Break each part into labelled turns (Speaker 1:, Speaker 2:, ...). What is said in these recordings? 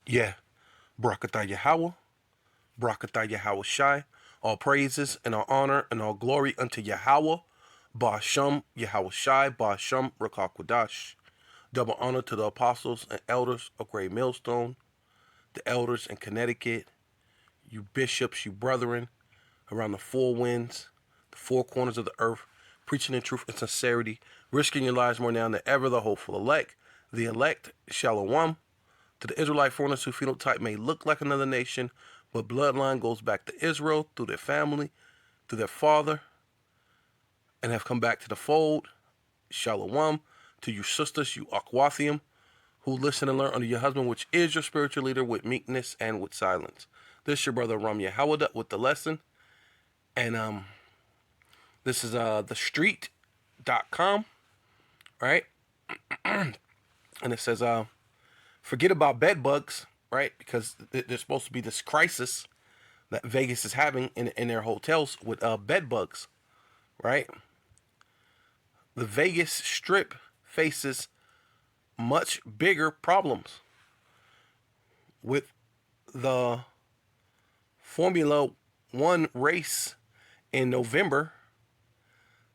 Speaker 1: Yeah. Barakatah Yahweh, Barakatah Yahweh Shai. All praises and all honor and all glory unto Yahweh. Ba'asham Yahweh Shai, Ba'asham Rakakwadash. Double honor to the apostles and elders of Great Millstone, the elders in Connecticut, you bishops, you brethren around the four winds, the four corners of the earth, preaching in truth and sincerity, risking your lives more now than ever, the hopeful elect, the elect, Shalom. To the Israelite foreigners whose phenotype may look like another nation, but bloodline goes back to Israel through their family, through their father, and have come back to the fold. Shalom. To you sisters, you Akwathium, who listen and learn under your husband, which is your spiritual leader, with meekness and with silence. This is your brother Ram Yahawada with the lesson. And this is thestreet.com, right? And it says forget about bed bugs, right? Because there's supposed to be this crisis that Vegas is having in their hotels with bed bugs, right? The Vegas Strip faces much bigger problems with the Formula One race in November.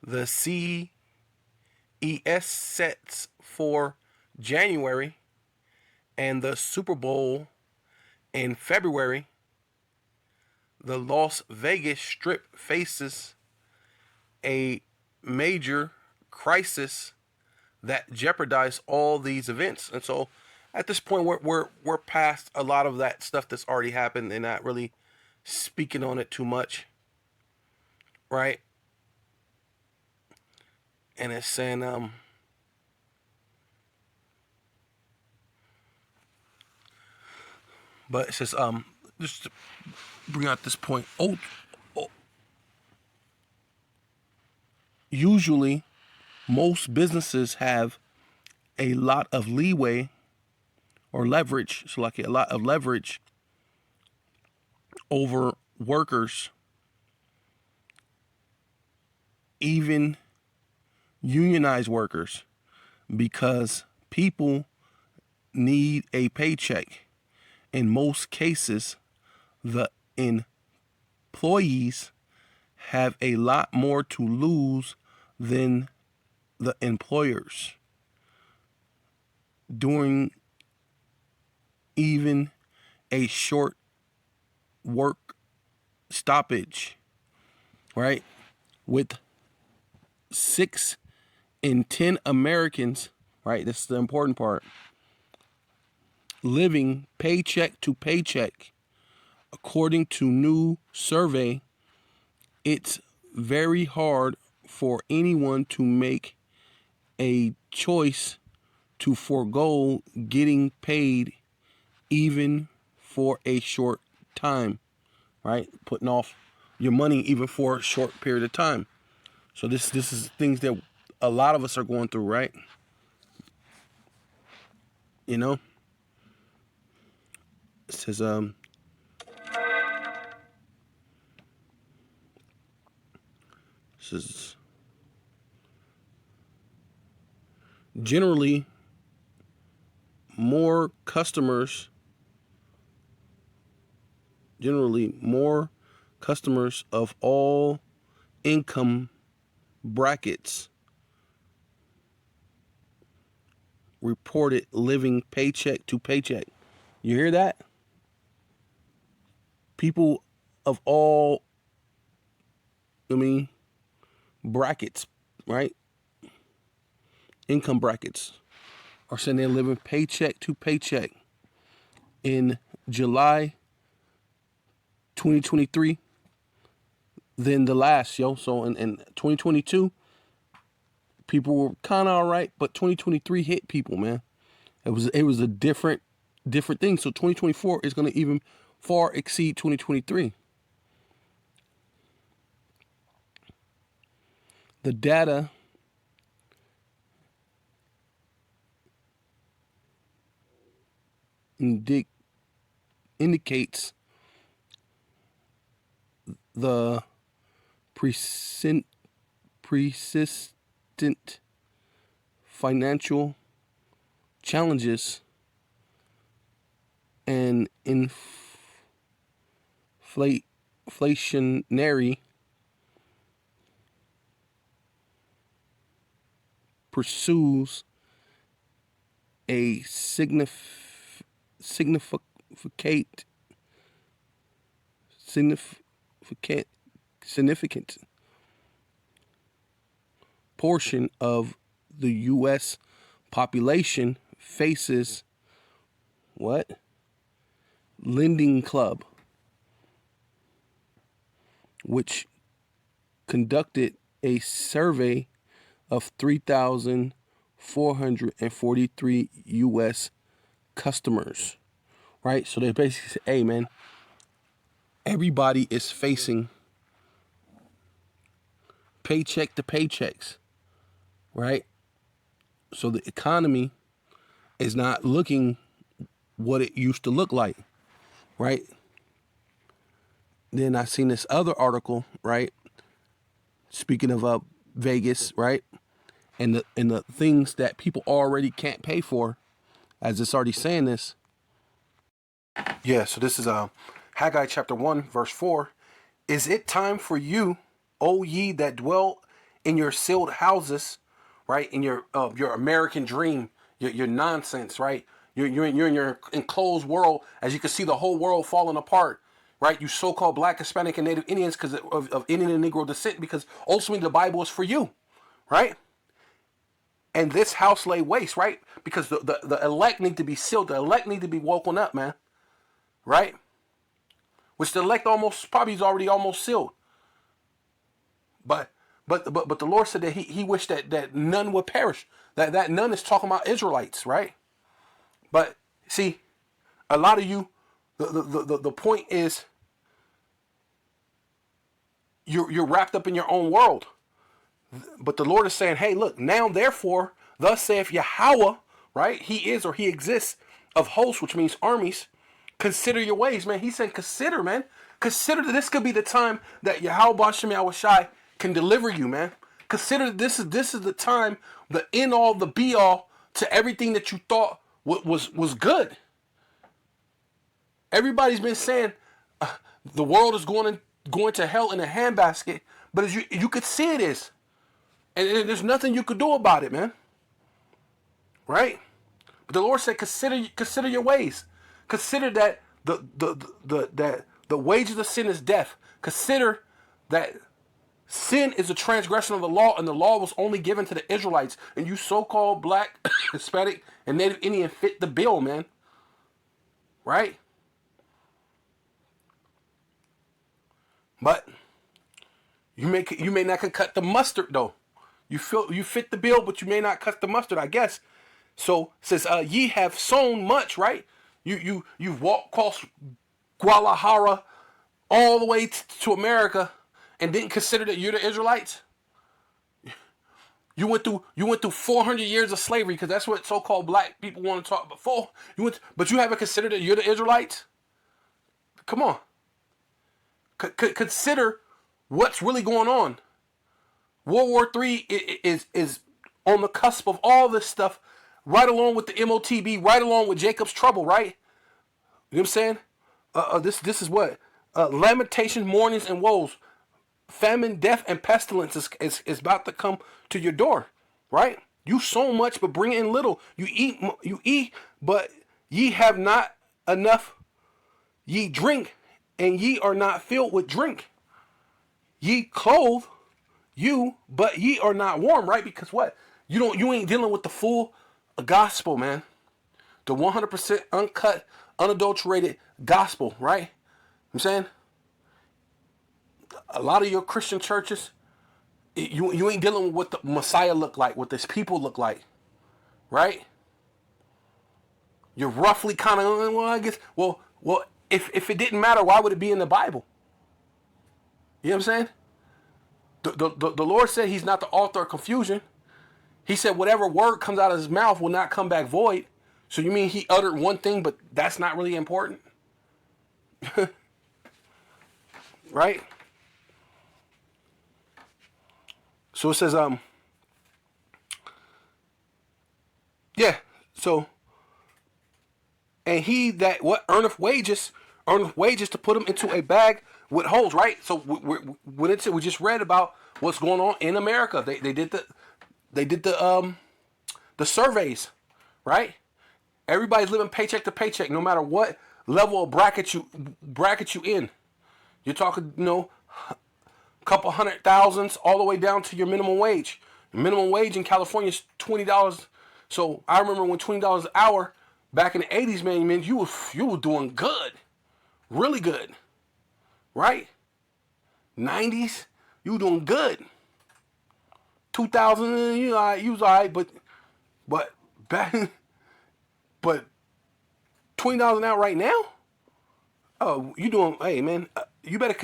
Speaker 1: The CES sets for January, and the Super Bowl in February. The Las Vegas Strip faces a major crisis that jeopardized all these events. And so at this point we're past a lot of that stuff that's already happened. They're not really speaking on it too much, right? And it's saying but it says just to bring out this point. Usually most businesses have a lot of leeway or leverage, so like a lot of leverage over workers, even unionized workers, because people need a paycheck. In most cases, the employees have a lot more to lose than the employers during even a short work stoppage, right? With 6 in 10 Americans, right? This is the important part, living paycheck to paycheck. According to new survey, it's very hard for anyone to make a choice to forego getting paid even for a short time, right? Putting off your money even for a short period of time. So this is things that a lot of us are going through, right? You know, it says says generally more customers of all income brackets reported living paycheck to paycheck. You hear that? People of all, brackets, right? Income brackets are saying they're living paycheck to paycheck. In July 2023 than the last, yo. So in 2022, people were kind of all right, but 2023 hit people, man. It was a different thing. So 2024 is going to even far exceed 2023. The data indicates the persistent financial challenges and an inflationary pursues a significant portion of the U.S. population faces what? Lending Club, which conducted a survey of 3,443 U.S. customers, right? So they basically say, hey, man, everybody is facing paycheck to paychecks, right? So the economy is not looking what it used to look like, right? Then I seen this other article, right? Speaking of Vegas, right? And the things that people already can't pay for, as it's already saying this. Yeah, so this is Haggai chapter 1, verse 4. Is it time for you, O ye that dwell in your sealed houses, right? In your American dream, your nonsense, right? You're in your enclosed world, as you can see the whole world falling apart, right? You so-called Black, Hispanic, and Native Indians because of Indian and Negro descent, because ultimately the Bible is for you, right? And this house lay waste, right? Because the elect need to be sealed. The elect need to be woken up, man, right? Which the elect probably is already almost sealed. But the Lord said that he wished that none would perish. That none is talking about Israelites, right? But see, a lot of you, the point is you're wrapped up in your own world. But the Lord is saying, hey, look, now therefore, thus saith Yahweh, right? He is or he exists of hosts, which means armies. Consider your ways, man. He said, consider, man. Consider that this could be the time that Yahweh Bashem Yahushai can deliver you, man. Consider this is the time, the end all, the be all to everything that you thought was good. Everybody's been saying the world is going to hell in a handbasket, but as you could see it is. And there's nothing you could do about it, man. Right? But the Lord said, consider your ways. Consider that the wages of sin is death. Consider that sin is a transgression of the law, and the law was only given to the Israelites. And you so-called Black, Hispanic, and Native Indian fit the bill, man. Right? But you may not can cut the mustard though. You fit the bill, but you may not cut the mustard, I guess. So it says, ye have sown much, right? You've walked across Guadalajara all the way to America and didn't consider that you're the Israelites. You went through 400 years of slavery, because that's what so-called Black people want to talk before. But you haven't considered that you're the Israelites. Come on. Consider what's really going on. World War III is on the cusp of all this stuff, right along with the MOTB, right along with Jacob's trouble, right? You know what I'm saying? This is what? Lamentations, mournings, and woes. Famine, death, and pestilence is about to come to your door, right? You sow much, but bring in little. You eat, but ye have not enough. Ye drink, and ye are not filled with drink. Ye clothe you, but ye are not warm, right? Because what? You ain't dealing with the full gospel, man. The 100% uncut, unadulterated gospel, right? I'm saying a lot of your Christian churches, you ain't dealing with what the Messiah look like, what this people look like, right? You're roughly kind of, well, I guess, well, if it didn't matter, why would it be in the Bible? You know what I'm saying? The Lord said he's not the author of confusion. He said whatever word comes out of his mouth will not come back void. So you mean he uttered one thing, but that's not really important? Right? So it says, yeah, so And he that what earneth wages to put them into a bag with holes, right? So we just read about what's going on in America. They did the surveys, right? Everybody's living paycheck to paycheck, no matter what level of bracket you in. You're talking, a couple hundred thousands all the way down to your minimum wage. The minimum wage in California is $20. So I remember when $20 an hour back in the '80s, man, you were doing good, really good, right? '90s, you were doing good. 2000, you was alright, but back, but $20 an hour right now. Oh, you doing? Hey, man, you better.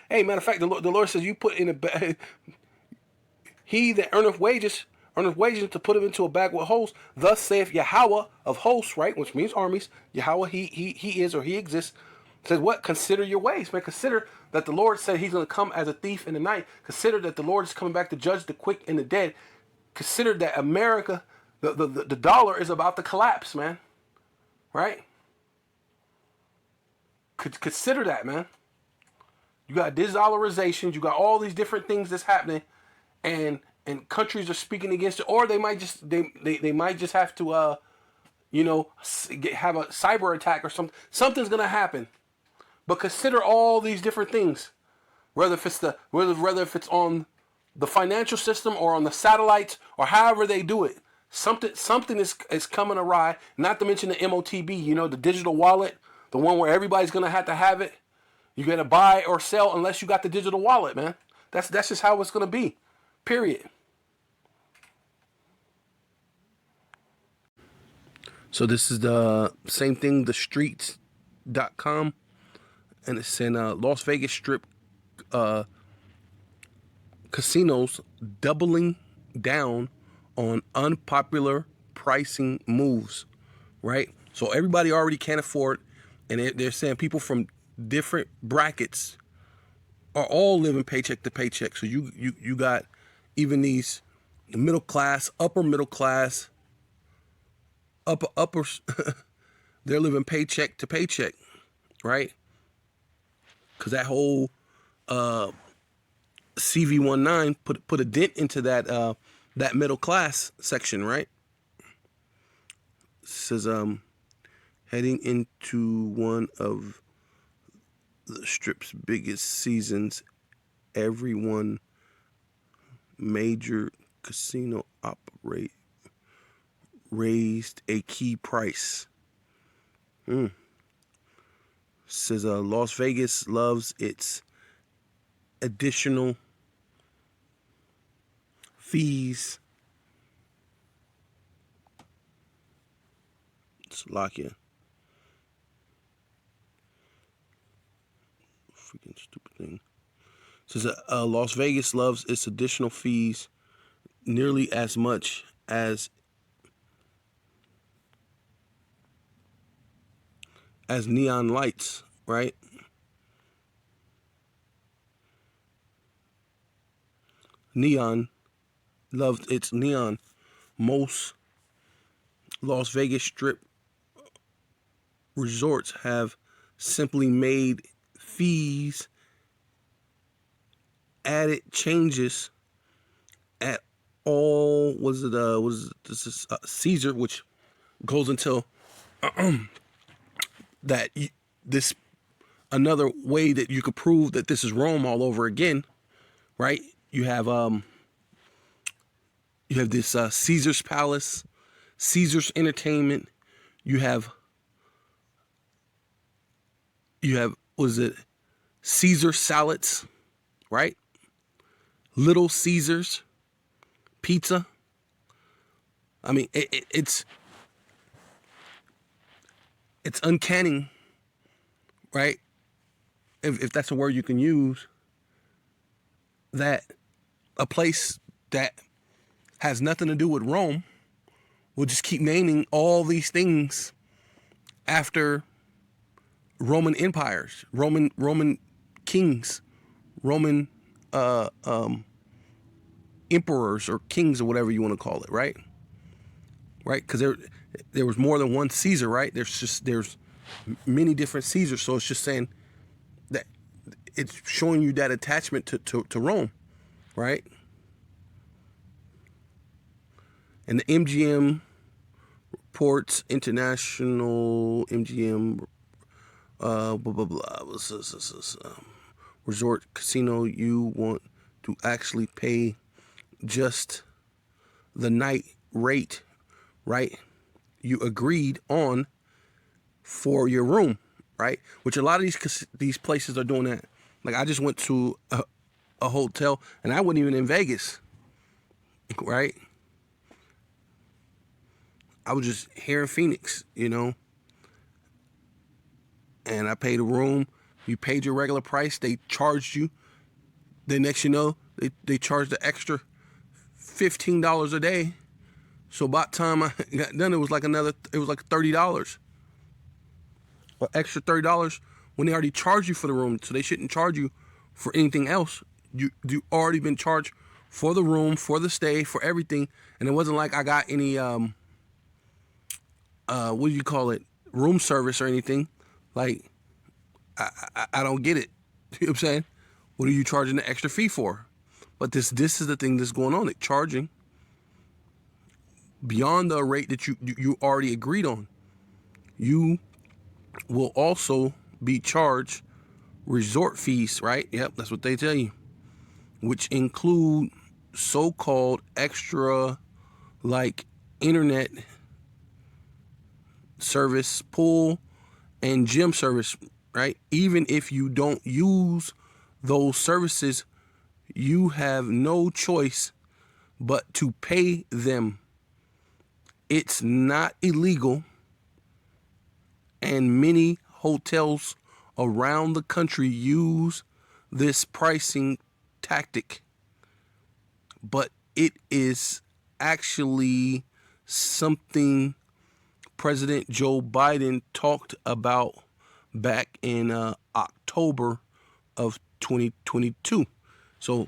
Speaker 1: Hey, matter of fact, the Lord says you put in a bag. He that earneth wages to put him into a bag with holes. Thus saith Yahweh of hosts, right, which means armies. Yahweh, he is, or he exists. Says what? Consider your ways, man. Consider that the Lord said he's going to come as a thief in the night. Consider that the Lord is coming back to judge the quick and the dead. Consider that America, the dollar is about to collapse, man. Right? Consider that, man. You got de-dollarizations. You got all these different things that's happening, and countries are speaking against it, or they might just they might just have to have a cyber attack or something. Something's gonna happen. But consider all these different things, whether if it's on the financial system or on the satellites or however they do it. Something is coming awry. Not to mention the MOTB, the digital wallet, the one where everybody's gonna have to have it. You're gonna buy or sell unless you got the digital wallet, man. That's just how it's gonna be. Period. So this is the same thing, thestreets.com, and it's in Las Vegas Strip casinos doubling down on unpopular pricing moves, right? So everybody already can't afford, and they're saying people from different brackets are all living paycheck to paycheck. So you got even these middle class, upper middle class, upper they're living paycheck to paycheck, right? Because that whole CV19 put a dent into that middle class section, right? It says heading into one of the Strip's biggest seasons, everyone major casino raised a key price. Says Las Vegas loves its additional fees. Slovakia. Freaking stupid thing. Says Las Vegas loves its additional fees nearly as much as neon lights, right? Neon loved its neon. Most Las Vegas Strip resorts have simply made fees, added changes at all. This is Caesar, which goes until that this another way that you could prove that this is Rome all over again, right? You have this Caesar's Palace, Caesar's Entertainment. You have Caesar Salads, right? Little Caesars Pizza. I mean, it's uncanny, right? If that's a word you can use, that a place that has nothing to do with Rome will just keep naming all these things after Roman empires, Roman kings, Roman emperors or kings or whatever you want to call it, right? right? Because there was more than one Caesar, right? There's many different Caesars, so it's just saying that it's showing you that attachment to Rome, right? And the MGM Ports International MGM blah blah blah resort casino. You want to actually pay just the night rate, right? You agreed on for your room, right? Which a lot of these places are doing that. Like I just went to a hotel, and I wasn't even in Vegas, right? I was just here in Phoenix, and I paid a room. You paid your regular price. They charged you. Then next you know, they charged the extra $15 a day. So by the time I got done, it was like $30. Or extra $30 when they already charged you for the room. So they shouldn't charge you for anything else. You already been charged for the room, for the stay, for everything. And it wasn't like I got any what do you call it, room service or anything. Like I don't get it. You know what I'm saying? What are you charging the extra fee for? But this is the thing that's going on. They're charging beyond the rate that you already agreed on. You will also be charged resort fees, right? Yep, that's what they tell you, which include so-called extra, like internet service, pool, and gym service, right? Even if you don't use those services, you have no choice but to pay them. It's not illegal, and many hotels around the country use this pricing tactic, but it is actually something President Joe Biden talked about back in October of 2022. So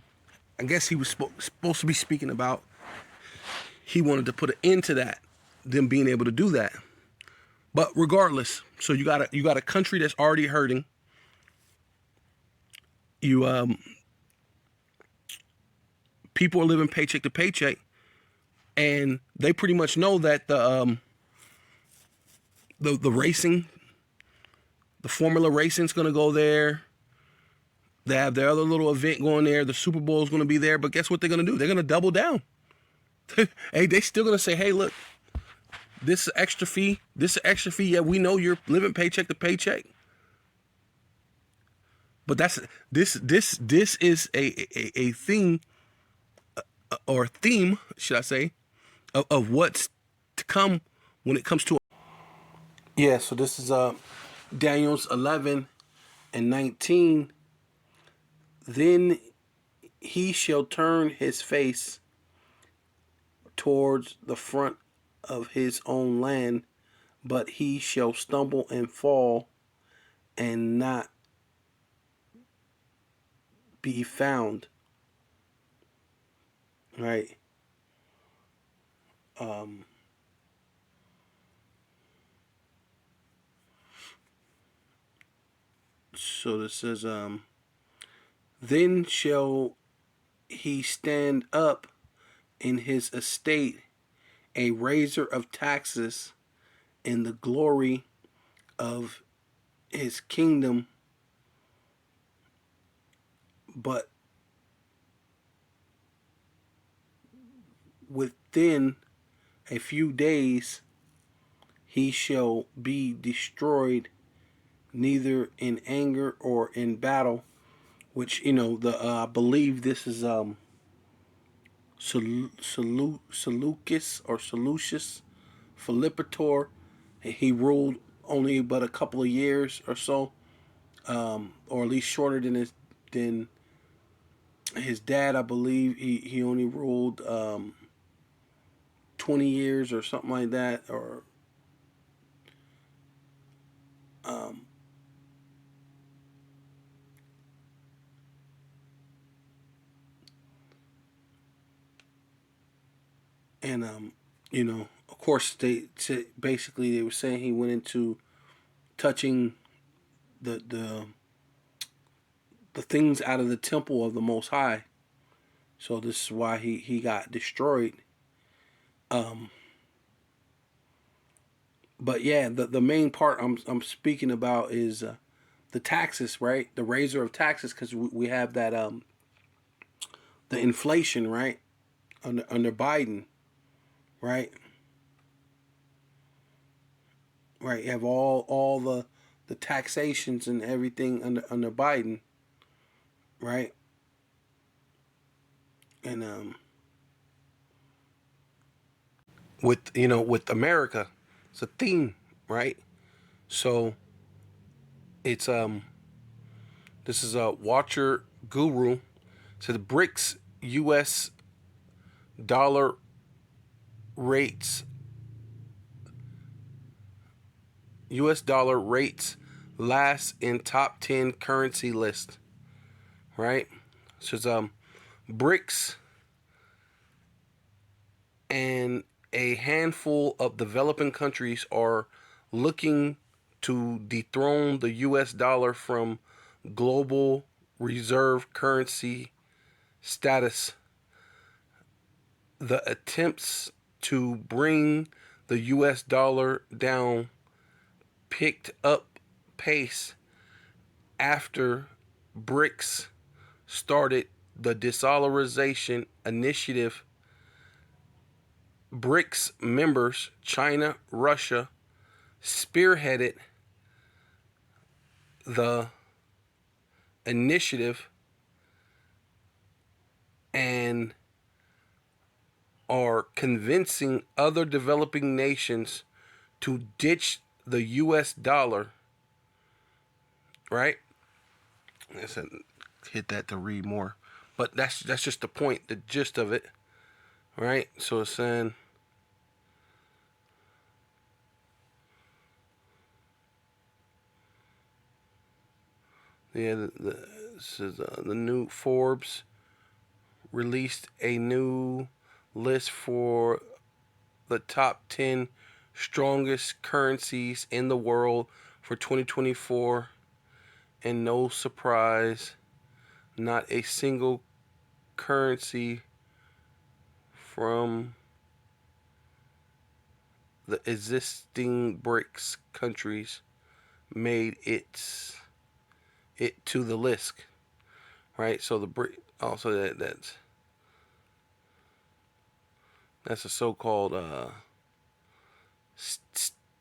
Speaker 1: I guess he was supposed to be speaking about he wanted to put an end to that, them being able to do that. But regardless, so you got a country that's already hurting. You people are living paycheck to paycheck, and they pretty much know that the racing, the Formula Racing's gonna go there. They have their other little event going there. The Super Bowl is gonna be there. But guess what they're gonna do? They're gonna double down. Hey, they still gonna say, hey, look, this is extra fee. This is extra fee. Yeah, we know you're living paycheck to paycheck. But this is a thing, or theme, should I say, of what's to come when it comes to. Yeah, so this is Daniel's 11 and 19. Then he shall turn his face towards the front of his own land, but he shall stumble and fall and not be found. Right? So this says, then shall he stand up in his estate, a raiser of taxes, in the glory of his kingdom, but within a few days he shall be destroyed, neither in anger or in battle. Which, I believe this is Seleucus or Seleucus Philippator. He ruled only but a couple of years or so, or at least shorter than his dad. I believe he only ruled 20 years or something like that, or and of course, basically they were saying he went into touching the the things out of the temple of the Most High. So this is why he got destroyed. Um, but yeah, the main part I'm speaking about is the taxes, right? The raiser of taxes, because we have that the inflation, right? Under Biden, right? Right. You have all the taxations and everything under Biden, right? And with with America, it's a theme, right? So it's this is a Watcher Guru. So the BRICS U.S. dollar rates, U.S. dollar rates last in top 10 currency list, right? So it's BRICS and a handful of developing countries are looking to dethrone the U.S. dollar from global reserve currency status. The attempts to bring the U.S. dollar down picked up pace after BRICS started the de-dollarization initiative. BRICS members, China, Russia, spearheaded the initiative and are convincing other developing nations to ditch the U.S. dollar, right? I said, hit that to read more, but that's just the point, the gist of it, right? So it's saying, yeah, this is the new Forbes released a new list for the top 10 strongest currencies in the world for 2024, and no surprise, not a single currency from the existing BRICS countries made it to the list, right? So the BRIC also that's a so-called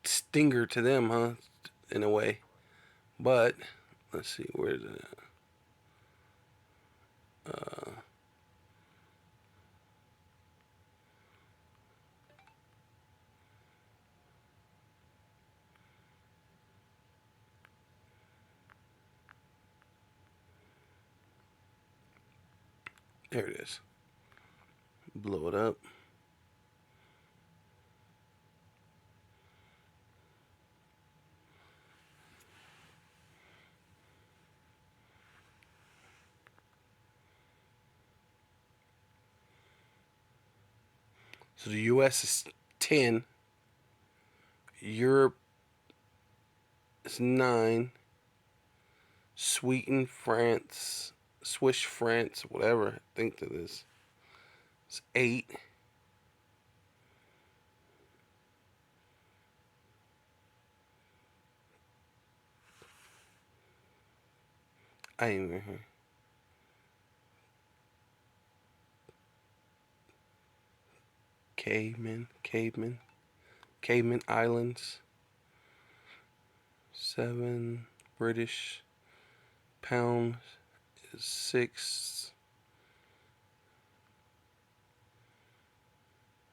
Speaker 1: stinger to them, huh? In a way, but let's see, where's it? There it is. Blow it up. So the U.S. is 10, Europe is 9, Sweden, France, Swiss France, whatever I think that is, it's 8. I ain't even here. Cayman Islands, 7. British pounds is 6.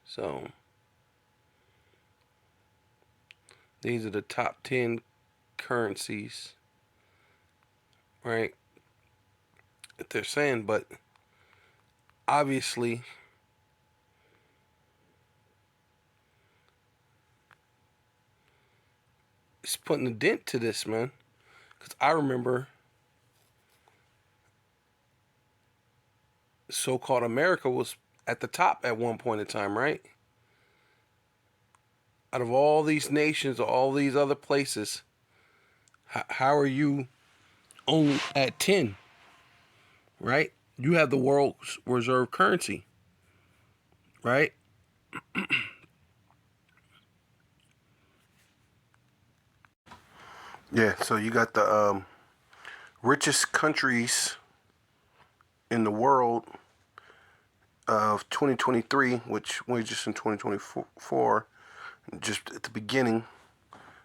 Speaker 1: So these are the top 10 currencies, right? That they're saying, but obviously it's putting a dent to this, man. Because I remember so-called America was at the top at one point in time, right? Out of all these nations, all these other places, how are you only at 10? Right? You have the world's reserve currency, right? Yeah, so you got the richest countries in the world of 2023, which we're just in 2024, just at the beginning.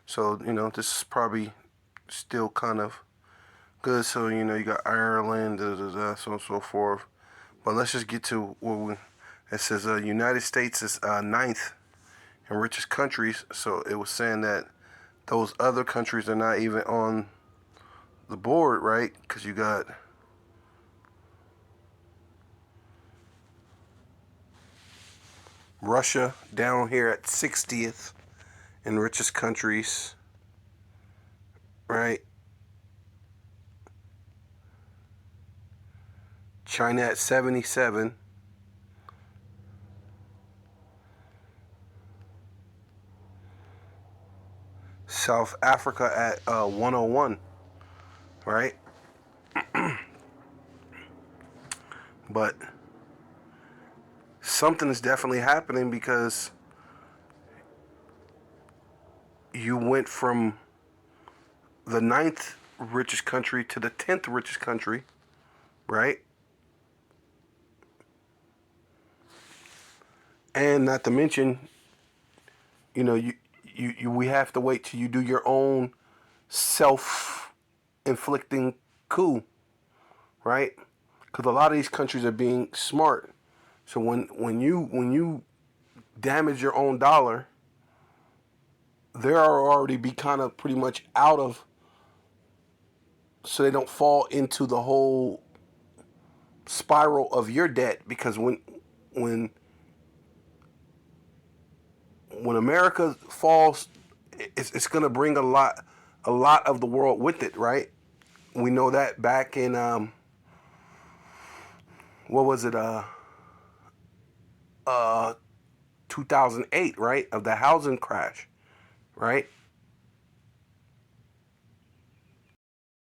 Speaker 1: So, this is probably still kind of good. So, you got Ireland, so on and so forth. But let's just get to it says United States is ninth in richest countries. So it was saying that those other countries are not even on the board, right? Because you got Russia down here at 60th in richest countries, right? China at 77. South Africa at 101, right? But something is definitely happening because you went from the ninth richest country to the 10th richest country, right? And not to mention, we have to wait till you do your own self-inflicting coup, right? Because a lot of these countries are being smart. So when you damage your own dollar, they are already be kind of pretty much out of, so they don't fall into the whole spiral of your debt. Because when when America falls, it's going to bring a lot of the world with it, right? We know that back in what was it, uh 2008, right, of the housing crash, right?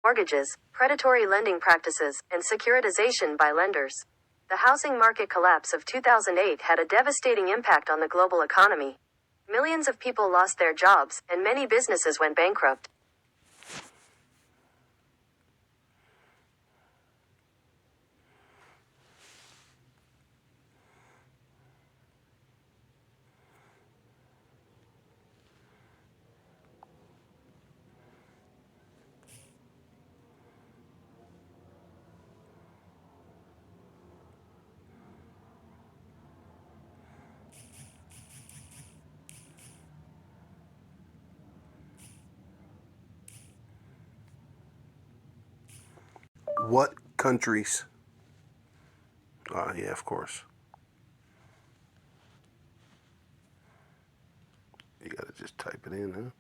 Speaker 2: Mortgages, predatory lending practices, and securitization by lenders. The housing market collapse of 2008 had a devastating impact on the global economy. Millions of people lost their jobs, and many businesses went bankrupt.
Speaker 1: What countries? Yeah, of course. You gotta just type it in, huh?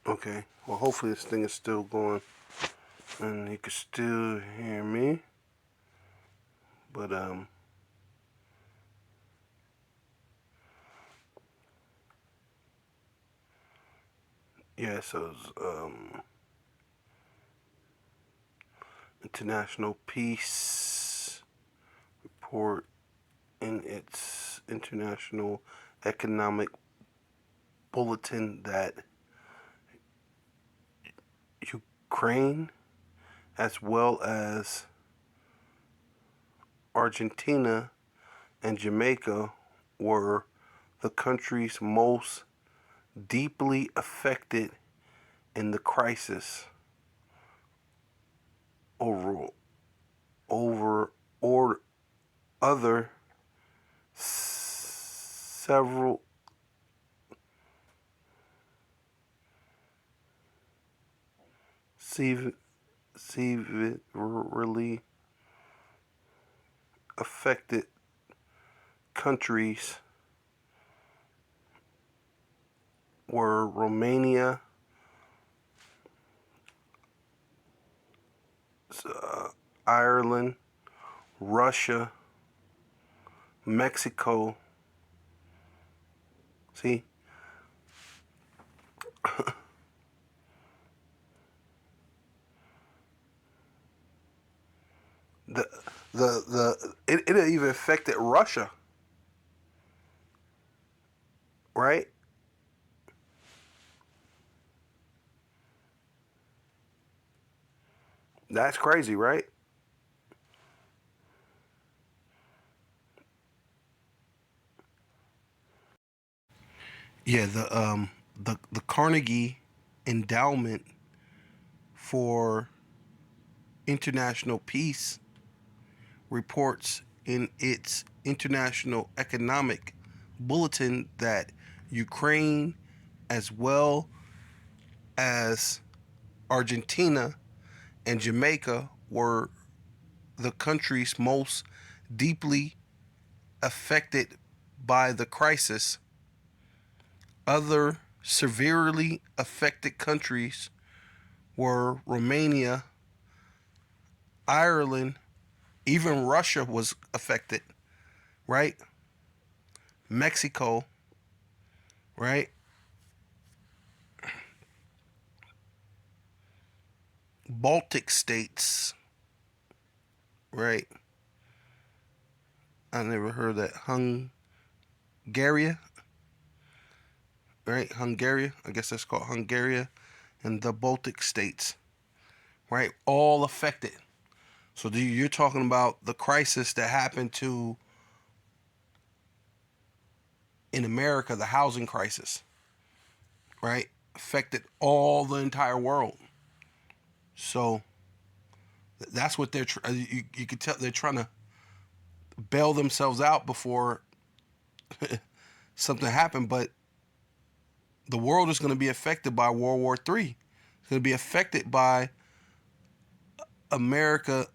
Speaker 1: Okay. Well, hopefully this thing is still going and you can still hear me. But yeah. So it's, International Peace Report in its International Economic Bulletin that Ukraine, as well as Argentina and Jamaica, were the countries most deeply affected in the crisis over or other several severely affected countries were Romania, Ireland, Russia, Mexico. See? It even affected Russia, right? That's crazy, right? Yeah, the Carnegie Endowment for International Peace reports in its International Economic Bulletin that Ukraine, as well as Argentina and Jamaica, were the countries most deeply affected by the crisis. Other severely affected countries were Romania, Ireland, even Russia was affected, right? Mexico, right? Baltic states, right? I never heard that. Hungary, right? Hungary, I guess that's called Hungary, and the Baltic states, right? All affected. So you're talking about the crisis that happened to in America, the housing crisis, right? Affected all the entire world. So that's what you could tell they're trying to bail themselves out before something happened. But the world is going to be affected by World War III. It's going to be affected by America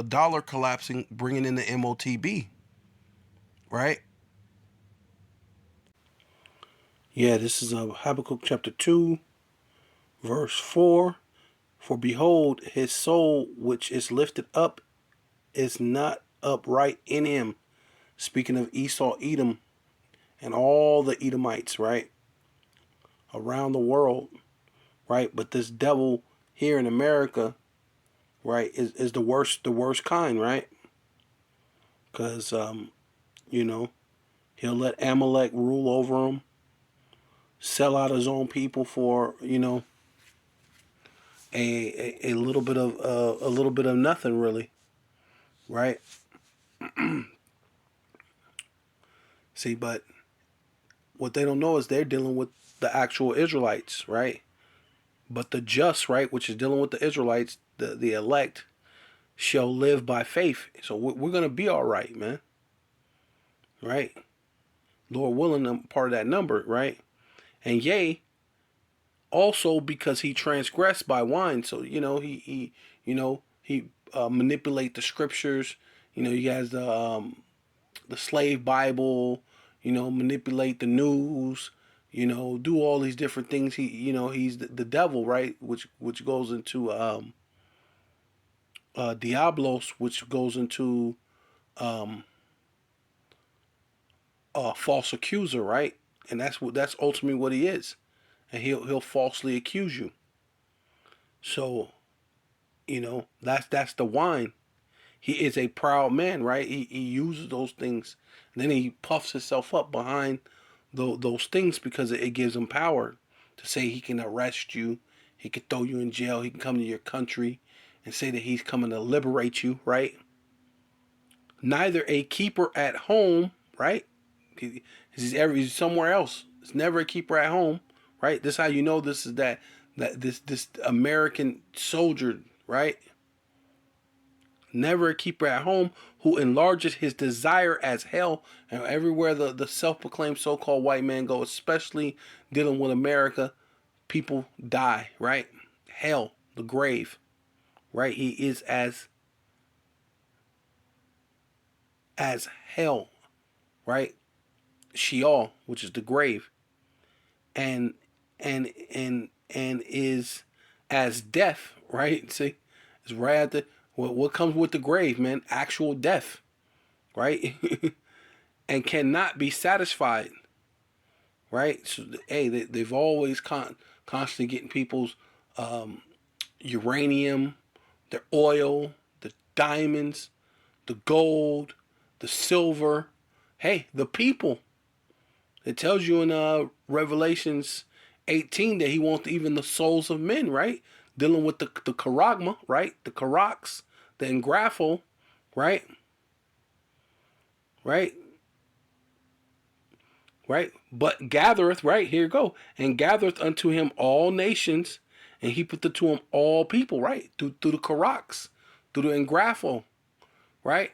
Speaker 1: dollar collapsing, bringing in the MOTB, right? Yeah, this is Habakkuk chapter 2, verse 4. For behold, his soul which is lifted up is not upright in him. Speaking of Esau, Edom, and all the Edomites, right? Around the world, right? But this devil here in America, right, is the worst kind, right? Because, you know, he'll let Amalek rule over him, sell out his own people for, a little bit of nothing, really, right? See, but what they don't know is they're dealing with the actual Israelites, right? But the just, right, which is dealing with the Israelites, the elect, shall live by faith. So we're going to be all right, man. Right? Lord willing, I'm part of that number, right? And yea, also because he transgressed by wine. So, he manipulate the scriptures. He has the slave Bible, manipulate the news, do all these different things. He's the devil, right? Which goes into Diablos, which goes into um, false accuser, right? And that's ultimately what he is, and he'll falsely accuse you. So that's the wine. He is a proud man, right? He uses those things, and then he puffs himself up behind those things because it gives him power to say he can arrest you, he can throw you in jail, he can come to your country and say that he's coming to liberate you, right? Neither a keeper at home, right? He's somewhere else. It's never a keeper at home, right? This is how you know this is this American soldier, right? Never a keeper at home who enlarges his desire as hell. And everywhere the self-proclaimed so-called white man go, especially dealing with America, people die, right? Hell, the grave, right? He is as hell, right? Sheol, which is the grave. And and is as death, right? See, it's right at the what comes with the grave, man. Actual death, right? And cannot be satisfied, right? So, hey, they've always constantly getting people's uranium, their oil, the diamonds, the gold, the silver. Hey, the people. It tells you in Revelations 18 that he wants even the souls of men, right? Dealing with the charagma, right? The karax, the engraphel, right? Right? Right? But gathereth, right? Here you go. And gathereth unto him all nations, and he put to him all people, right? Through the karax, through the engraphel, right?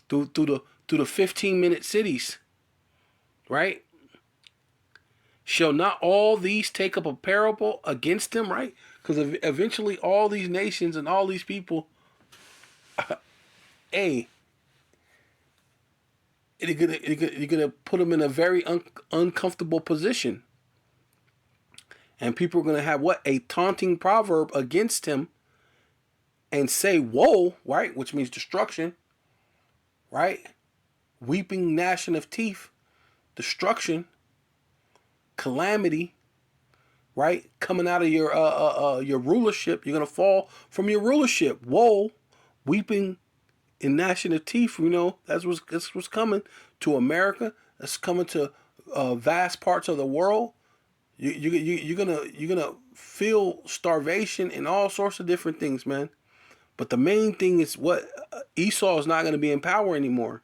Speaker 1: Through the 15-minute cities, right? Shall not all these take up a parable against him, right? Because eventually all these nations and all these people, you're gonna put them in a very uncomfortable position. And people are gonna have what? A taunting proverb against him and say, woe, right? Which means destruction, right? Weeping, gnashing of teeth, destruction, calamity, right? Coming out of your rulership, you're gonna fall from your rulership. Woe, weeping and gnashing of teeth. You know that's what's coming to America. That's coming to vast parts of the world. You're gonna feel starvation and all sorts of different things, man. But the main thing is what Esau is not gonna be in power anymore.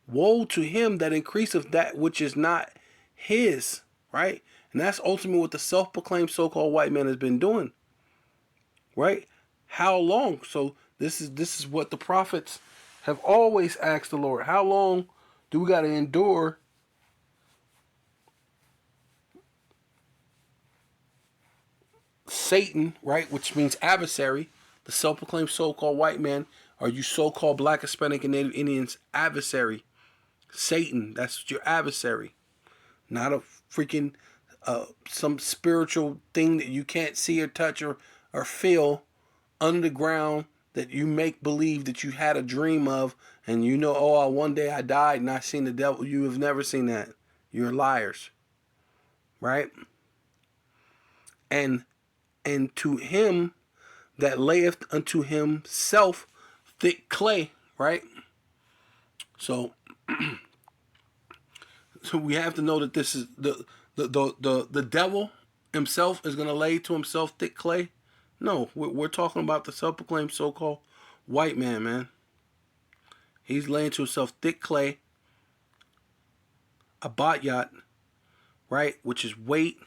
Speaker 1: Woe to him that increaseth that which is not his, right? And that's ultimately what the self-proclaimed so-called white man has been doing, right? How long? So this is what the prophets have always asked the Lord. How long do we got to endure Satan, right? Which means adversary, the self-proclaimed so-called white man, or you so-called Black, Hispanic, and Native Indians adversary. Satan, that's your adversary. Not a freaking some spiritual thing that you can't see or touch or feel under the ground that you make believe that you had a dream of, and you know, oh, one day I died and I seen the devil. You have never seen that. You're liars, right? And to him that layeth unto himself thick clay, right? So we have to know that this is the devil himself is going to lay to himself thick clay. No, we're talking about the self-proclaimed so-called white man, man. He's laying to himself thick clay, a batyat, right, which is weight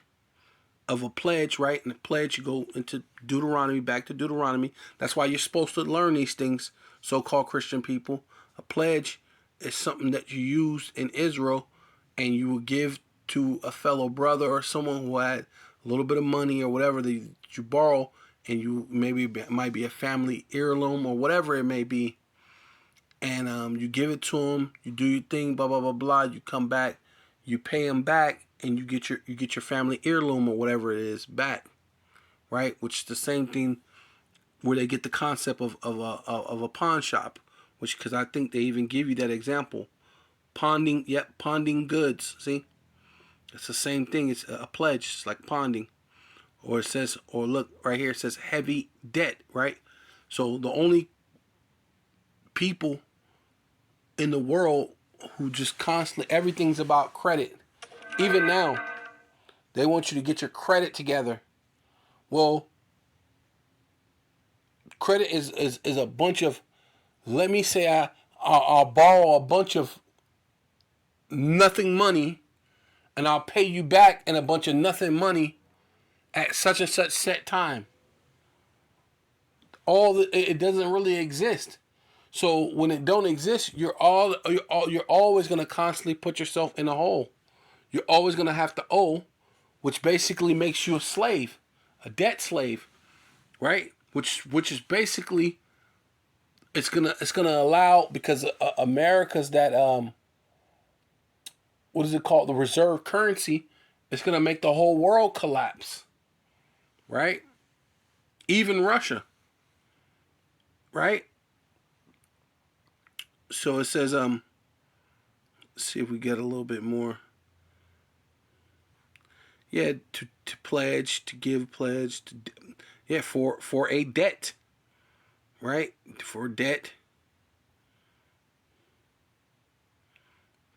Speaker 1: of a pledge, right? And the pledge, you go into Deuteronomy, back to Deuteronomy. That's why you're supposed to learn these things, so-called Christian people. A pledge is something that you use in Israel, and you will give to a fellow brother or someone who had a little bit of money or whatever that you borrow, and you maybe it might be a family heirloom or whatever it may be, and you give it to them, you do your thing, blah blah blah blah. You come back, you pay them back, and you get your family heirloom or whatever it is back, right? Which is the same thing where they get the concept of a pawn shop, which because I think they even give you that example, pawning goods. See, it's the same thing. It's a pledge. It's like pawning. Or it says, or look right here, it says heavy debt, right? So the only people in the world who just constantly, everything's about credit. Even now, they want you to get your credit together. Well, credit is a bunch of, let me say I'll borrow a bunch of nothing money, and I'll pay you back in a bunch of nothing money at such and such set time. It doesn't really exist. So when it don't exist, you're always gonna constantly put yourself in a hole. You're always gonna have to owe, which basically makes you a slave, a debt slave, right? Which is basically it's gonna allow, because America's that what is it called, the reserve currency It's going to make the whole world collapse. Right? Even Russia. Right? So it says, let's see if we get a little bit more. Yeah, to pledge, to give pledge, for a debt. Right? For debt.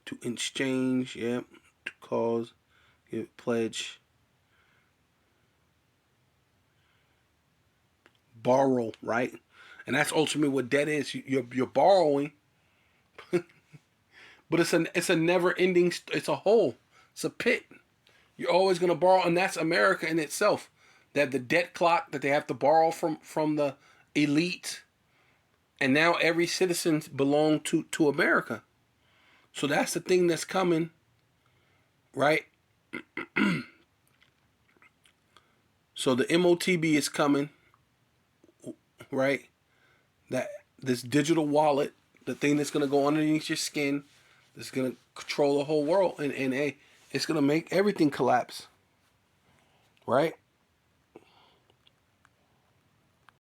Speaker 1: To exchange, to cause, give pledge. Borrow, right? And that's ultimately what debt is. You're borrowing. But it's a never ending, it's a hole. It's a pit. You're always going to borrow, and that's America in itself. That the debt clock that they have to borrow from the elite, and now every citizen belongs to America. So that's the thing that's coming, right? So the MOTB is coming, right? That this digital wallet, the thing that's going to go underneath your skin, that's going to control the whole world, and it's going to make everything collapse, right?